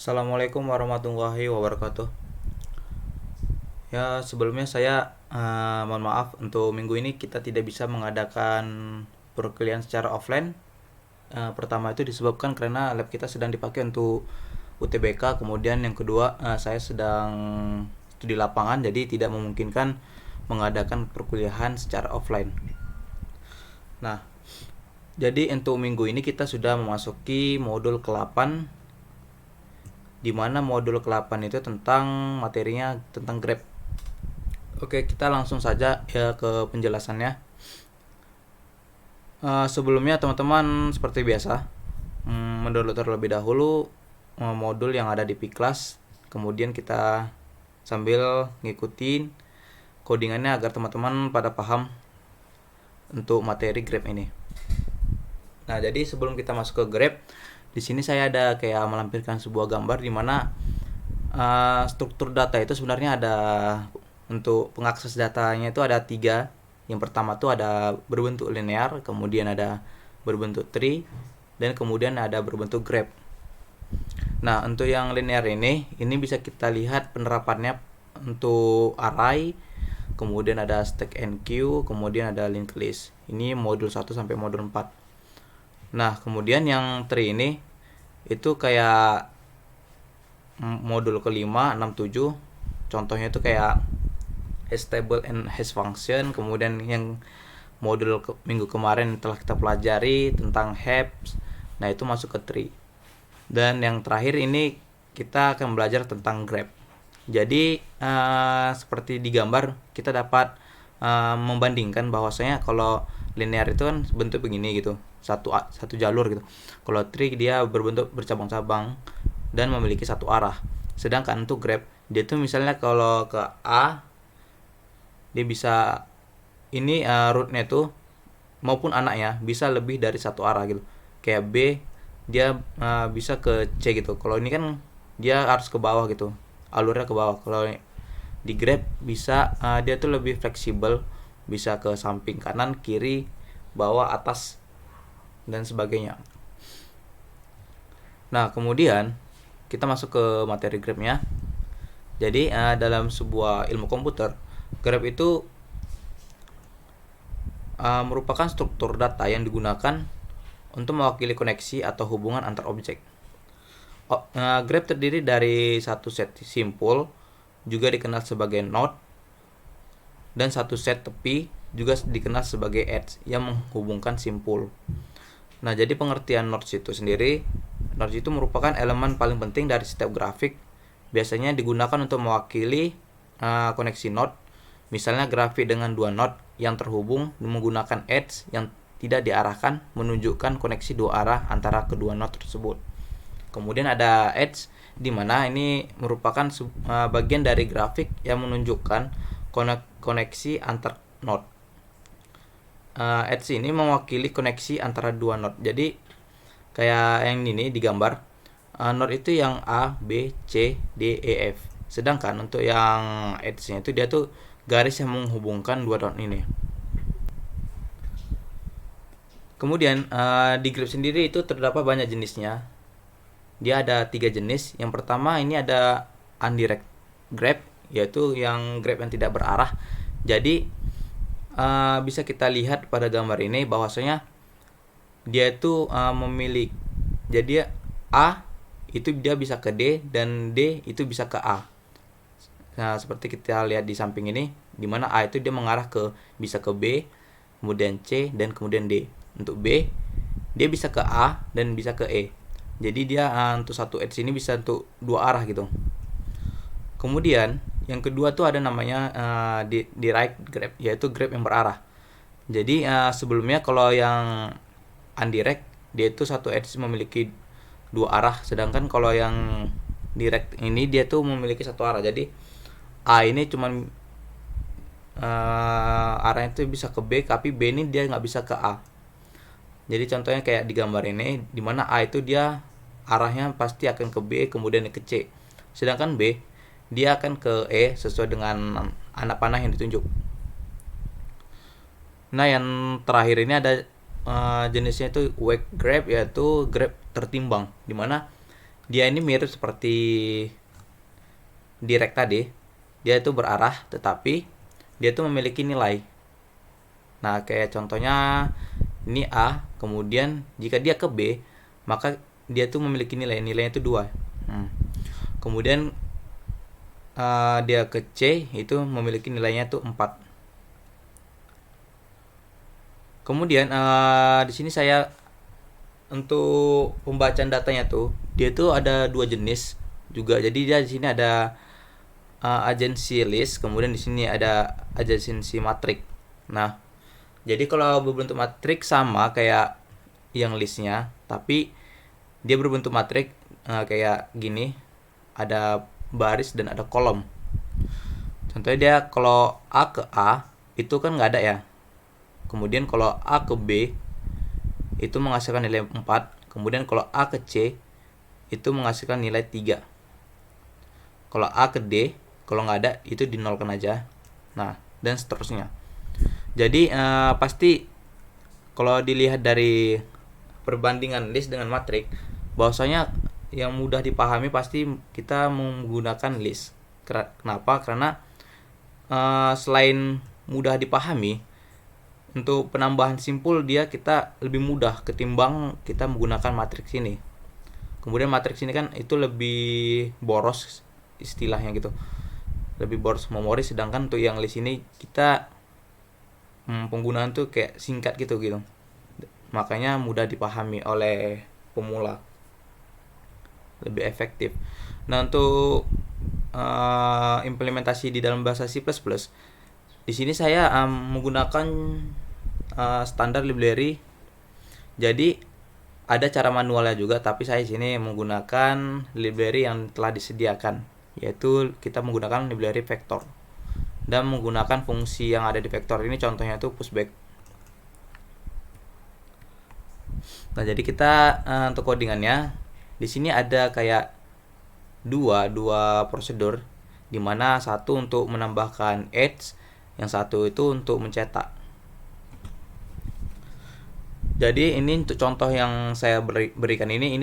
Assalamualaikum warahmatullahi wabarakatuh. Ya, sebelumnya saya mohon maaf untuk minggu ini kita tidak bisa mengadakan perkuliahan secara offline. Pertama itu disebabkan karena lab kita sedang dipakai untuk UTBK, kemudian yang kedua saya sedang studi lapangan jadi tidak memungkinkan mengadakan perkuliahan secara offline. Nah, jadi untuk minggu ini kita sudah memasuki modul ke-8, di mana modul ke-8 itu tentang materinya tentang Grab. Oke, kita langsung saja ya ke penjelasannya. Sebelumnya teman-teman seperti biasa mendownload terlebih dahulu modul yang ada di Piklas, kemudian kita sambil ngikutin codingannya agar teman-teman pada paham untuk materi Grab ini. Nah, jadi sebelum kita masuk ke Grab, di sini saya ada kayak melampirkan sebuah gambar di mana struktur data itu sebenarnya ada, untuk pengakses datanya itu ada tiga. Yang pertama tuh ada berbentuk linear, kemudian ada berbentuk tree, dan kemudian ada berbentuk graph. Nah, untuk yang linear ini bisa kita lihat penerapannya untuk array, kemudian ada stack and queue, kemudian ada linked list. Ini modul 1 sampai modul 4. Nah, kemudian yang tree ini itu kayak modul kelima, 6, 7. Contohnya itu kayak hash table and hash function. Kemudian yang modul minggu kemarin telah kita pelajari tentang heaps. Nah, itu masuk ke tree. Dan yang terakhir ini kita akan belajar tentang graph. Jadi seperti di gambar kita dapat membandingkan bahwasanya kalau linear itu kan bentuk begini gitu, satu jalur gitu. Kalau tree dia berbentuk bercabang-cabang dan memiliki satu arah. Sedangkan untuk graph dia tuh misalnya kalau ke A dia bisa ini rootnya tuh maupun anaknya bisa lebih dari satu arah gitu. Kayak B dia bisa ke C gitu. Kalau ini kan dia harus ke bawah gitu, alurnya ke bawah. Kalau di graph bisa dia tuh lebih fleksibel, bisa ke samping, kanan, kiri, bawah, atas, dan sebagainya. Nah, kemudian kita masuk ke materi graph-nya. Jadi dalam sebuah ilmu komputer, graph itu merupakan struktur data yang digunakan untuk mewakili koneksi atau hubungan antar objek. Graph terdiri dari satu set simpul, juga dikenal sebagai node, dan satu set tepi, juga dikenal sebagai edge, yang menghubungkan simpul. Nah, jadi pengertian nodes itu sendiri, nodes itu merupakan elemen paling penting dari setiap grafik. Biasanya digunakan untuk mewakili koneksi node. Misalnya grafik dengan dua node yang terhubung menggunakan edge yang tidak diarahkan menunjukkan koneksi dua arah antara kedua node tersebut. Kemudian ada edge, di mana ini merupakan bagian dari grafik yang menunjukkan koneksi antar node. Edge ini mewakili koneksi antara dua node. Jadi kayak yang ini digambar, node itu yang A, B, C, D, E, F. Sedangkan untuk yang edge-nya itu dia tuh garis yang menghubungkan dua node ini. Kemudian di graph sendiri itu terdapat banyak jenisnya. Dia ada 3 jenis. Yang pertama ini ada undirect graph, yaitu yang graph yang tidak berarah. Jadi bisa kita lihat pada gambar ini bahwasanya dia itu memiliki, jadi A itu dia bisa ke D dan D itu bisa ke A. Nah, seperti kita lihat di samping ini, di mana A itu dia mengarah ke bisa ke B, kemudian C, dan kemudian D. Untuk B dia bisa ke A dan bisa ke E. Jadi dia untuk satu edge ini bisa untuk dua arah gitu. Kemudian yang kedua tuh ada namanya direct graph, yaitu graph yang berarah. Jadi sebelumnya kalau yang undirect dia itu satu edge memiliki dua arah, sedangkan kalau yang direct ini dia tuh memiliki satu arah. Jadi A ini cuman arahnya itu bisa ke B, tapi B ini dia nggak bisa ke A. Jadi contohnya kayak di gambar ini, dimana A itu dia arahnya pasti akan ke B, kemudian ke C. Sedangkan B dia akan ke E sesuai dengan anak panah yang ditunjuk. Nah, yang terakhir ini ada jenisnya itu weight graph, yaitu graph tertimbang, dimana Dia ini mirip seperti direct tadi. Dia itu berarah tetapi dia itu memiliki nilai. Nah, kayak contohnya ini A, kemudian jika dia ke B, maka dia tuh memiliki nilainya itu 2. Kemudian dia ke C itu memiliki nilainya tuh 4. Kemudian di sini saya untuk pembacaan datanya tuh dia tuh ada 2 jenis juga. Jadi dia di sini ada agency list, kemudian di sini ada agency matrix. Nah, jadi kalau berbentuk matrix sama kayak yang listnya, tapi dia berbentuk matrix kayak gini, ada baris dan ada kolom. Contohnya dia kalau A ke A itu kan nggak ada ya. Kemudian kalau A ke B itu menghasilkan nilai 4. Kemudian kalau A ke C itu menghasilkan nilai 3. Kalau A ke D, kalau nggak ada itu dinolkan aja. Nah, dan seterusnya. Jadi pasti kalau dilihat dari perbandingan list dengan matrix, bahwasanya yang mudah dipahami pasti kita menggunakan list. Kenapa? Karena selain mudah dipahami, untuk penambahan simpul dia kita lebih mudah ketimbang kita menggunakan matriks ini. Kemudian matriks ini kan itu lebih boros istilahnya gitu, lebih boros memori, sedangkan untuk yang list ini kita penggunaan tuh kayak singkat gitu, makanya mudah dipahami oleh pemula, lebih efektif. Nah, untuk implementasi di dalam bahasa C++, di sini saya menggunakan standar library. Jadi ada cara manualnya juga, tapi saya sini menggunakan library yang telah disediakan, yaitu kita menggunakan library vector dan menggunakan fungsi yang ada di vector ini, contohnya itu pushback. Nah, jadi kita untuk codingannya di sini ada kayak dua prosedur, dimana satu untuk menambahkan edge, yang satu itu untuk mencetak. Jadi ini untuk contoh yang saya berikan ini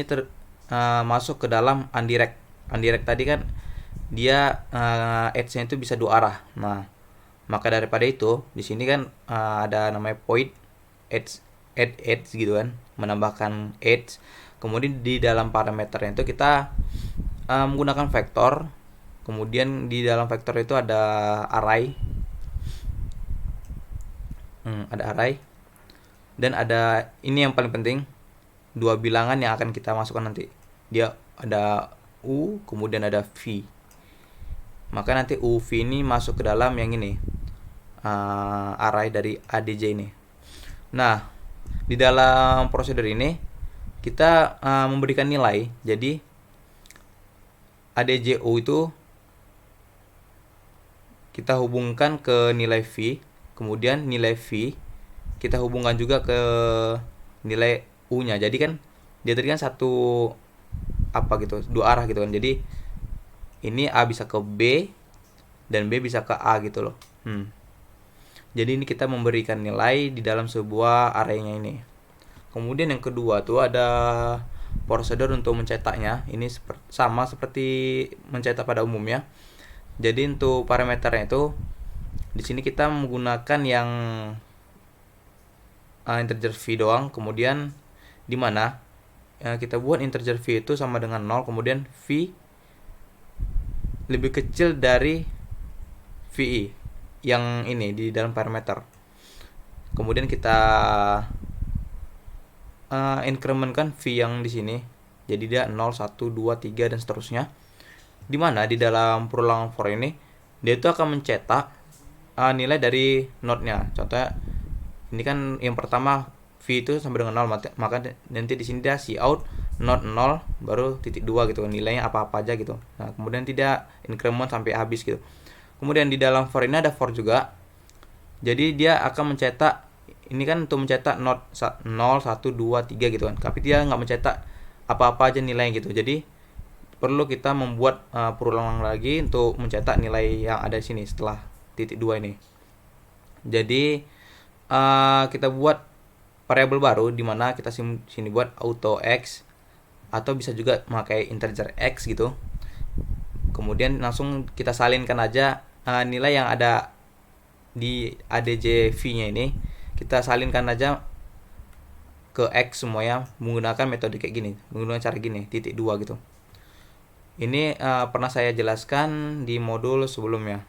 masuk ke dalam undirect. Undirect tadi kan dia edge-nya itu bisa 2 arah. Nah, maka daripada itu di sini kan ada namanya point edge, add edge gitu kan, menambahkan edge. Kemudian di dalam parameternya itu kita menggunakan vektor. Kemudian di dalam vektor itu ada array. Ada array. Dan ada ini yang paling penting, 2 bilangan yang akan kita masukkan nanti. Dia ada U, kemudian ada V. Maka nanti UV ini masuk ke dalam yang ini, array dari ADJ ini. Nah, di dalam prosedur ini kita memberikan nilai. Jadi ADJU itu kita hubungkan ke nilai V, kemudian nilai V kita hubungkan juga ke nilai U-nya. Jadi kan dia tadi kan satu gitu, 2 arah gitu kan. Jadi ini A bisa ke B dan B bisa ke A gitu loh. Jadi ini kita memberikan nilai di dalam sebuah array-nya ini. Kemudian yang kedua tuh ada prosedur untuk mencetaknya. Ini sama seperti mencetak pada umumnya. Jadi untuk parameternya itu di sini kita menggunakan yang integer V doang. Kemudian di mana kita buat integer V itu sama dengan 0, kemudian V lebih kecil dari VI yang ini di dalam parameter. Kemudian kita incrementkan V yang di sini. Jadi dia 0, 1, 2, 3 dan seterusnya. Di mana di dalam perulangan for ini dia itu akan mencetak nilai dari node-nya. Contohnya ini kan yang pertama V itu sampai dengan 0, maka nanti di sini dia cout node 0 baru titik 2 gitu, nilainya apa-apa aja gitu. Nah, kemudian tidak increment sampai habis gitu. Kemudian di dalam for ini ada for juga. Jadi dia akan mencetak, ini kan untuk mencetak node 0, 1, 2, 3 gitu kan. Tapi dia nggak mencetak apa-apa aja nilainya gitu. Jadi perlu kita membuat perulangan lagi untuk mencetak nilai yang ada di sini setelah titik 2 ini. Jadi kita buat variabel baru di mana kita sini buat auto x atau bisa juga memakai integer x gitu. Kemudian langsung kita salinkan aja nilai yang ada di ADJ-V-nya ini, kita salinkan aja ke x semuanya menggunakan metode kayak gini, menggunakan cara gini, titik 2 gitu. Ini pernah saya jelaskan di modul sebelumnya.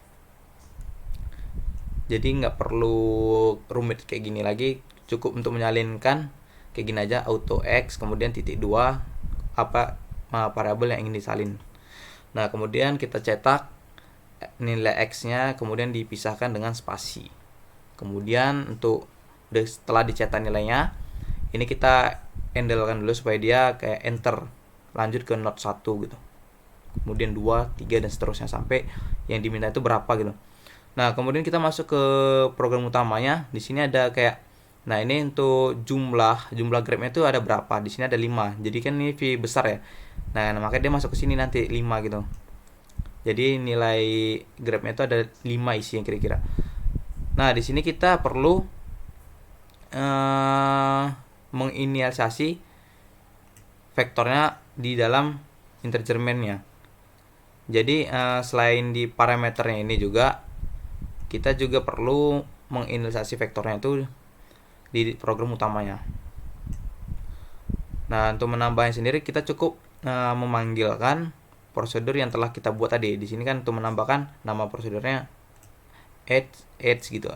Jadi nggak perlu rumit kayak gini lagi, cukup untuk menyalinkan kayak gini aja, auto x kemudian titik 2 apa variabel yang ingin disalin. Nah, kemudian kita cetak nilai x-nya, kemudian dipisahkan dengan spasi. Kemudian setelah dicetak nilainya, ini kita handlekan dulu supaya dia kayak enter, lanjut ke not 1 gitu. Kemudian 2, 3 dan seterusnya sampai yang diminta itu berapa gitu. Nah, kemudian kita masuk ke program utamanya. Di sini ada kayak, nah ini untuk jumlah grabnya itu ada berapa? Di sini ada 5. Jadi kan ini V besar ya. Nah, makanya dia masuk ke sini nanti 5 gitu. Jadi nilai grabnya itu ada 5 isi yang kira-kira. Nah, di sini kita perlu menginisialisasi vektornya di dalam integer main-nya. Jadi selain di parameternya ini juga, kita juga perlu menginisialisasi vektornya itu di program utamanya. Nah, untuk menambahnya sendiri kita cukup memanggilkan prosedur yang telah kita buat tadi. Di sini kan untuk menambahkan nama prosedurnya add gitu.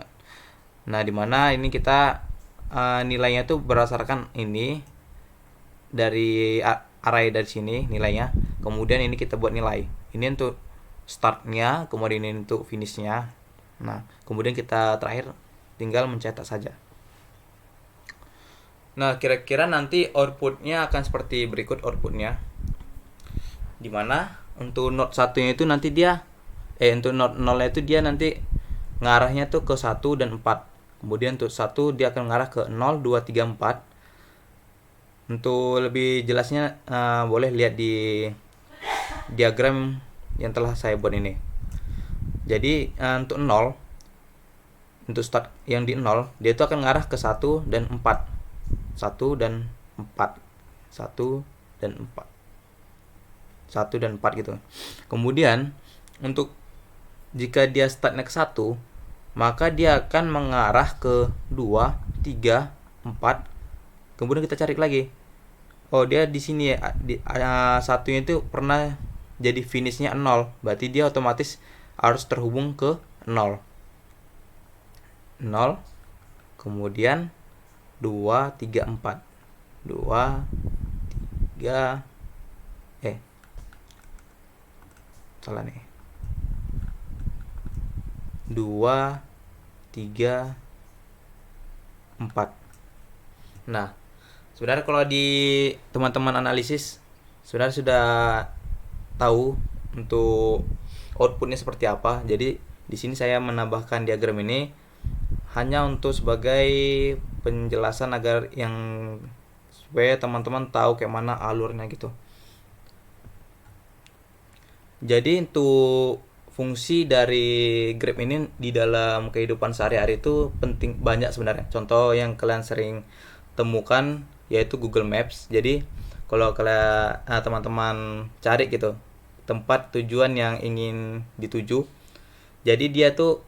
Nah, dimana ini kita nilainya tuh berdasarkan ini dari array dari sini nilainya. Kemudian ini kita buat nilai. Ini untuk startnya, kemudian ini untuk finishnya. Nah, kemudian kita terakhir tinggal mencetak saja. Nah, kira-kira nanti outputnya akan seperti berikut outputnya. Dimana untuk node 1-nya itu nanti dia untuk node 0-nya itu dia nanti ngarahnya tuh ke 1 dan 4. Kemudian untuk 1 dia akan mengarah ke 0, 2, 3, 4. Untuk lebih jelasnya boleh lihat di diagram yang telah saya buat ini. Jadi untuk 0, untuk start yang di 0, dia itu akan mengarah ke 1 dan 4. 1 dan 4. 1 dan 4. 1 dan 4 gitu. Kemudian untuk jika dia startnya ke 1, maka dia akan mengarah ke 2, 3, 4. Kemudian kita cari lagi. Oh, dia di sini ya, satunya itu pernah jadi finishnya 0. Berarti dia otomatis harus terhubung ke 0. 0. Kemudian 2, 3, 4. 2, 3. Salah nih. 2, 3, 4. Nah, sebenarnya kalau di teman-teman analisis sebenarnya sudah tahu untuk outputnya seperti apa. Jadi di sini saya menambahkan diagram ini hanya untuk sebagai penjelasan agar supaya teman-teman tahu kayak mana alurnya gitu. Jadi untuk fungsi dari Grab ini di dalam kehidupan sehari-hari itu penting, banyak sebenarnya. Contoh yang kalian sering temukan yaitu Google Maps. Jadi kalau kalian teman-teman cari gitu tempat tujuan yang ingin dituju, jadi dia tuh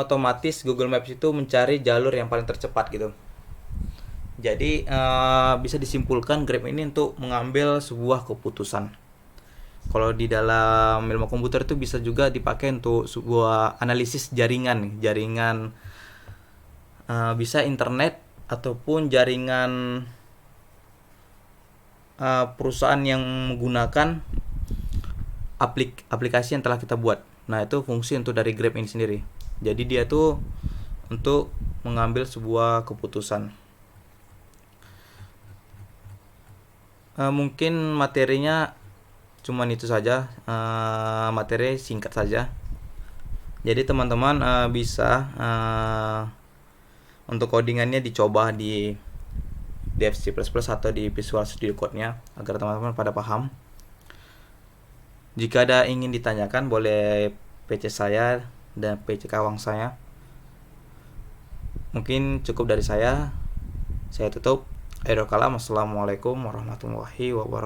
otomatis Google Maps itu mencari jalur yang paling tercepat gitu. Jadi bisa disimpulkan Grab ini untuk mengambil sebuah keputusan. Kalau di dalam ilmu komputer itu bisa juga dipakai untuk sebuah analisis jaringan bisa internet ataupun jaringan perusahaan yang menggunakan aplikasi yang telah kita buat. Nah, itu fungsi untuk dari Grab ini sendiri. Jadi dia tuh untuk mengambil sebuah keputusan. Mungkin materinya cuman itu saja, materi singkat saja. Jadi teman-teman bisa untuk codingannya dicoba di C++ atau di Visual Studio Code-nya agar teman-teman pada paham. Jika ada ingin ditanyakan boleh PC saya dan PC kawang saya. Mungkin cukup dari saya tutup. Akhirul kalam, assalamualaikum warahmatullahi wabarakatuh.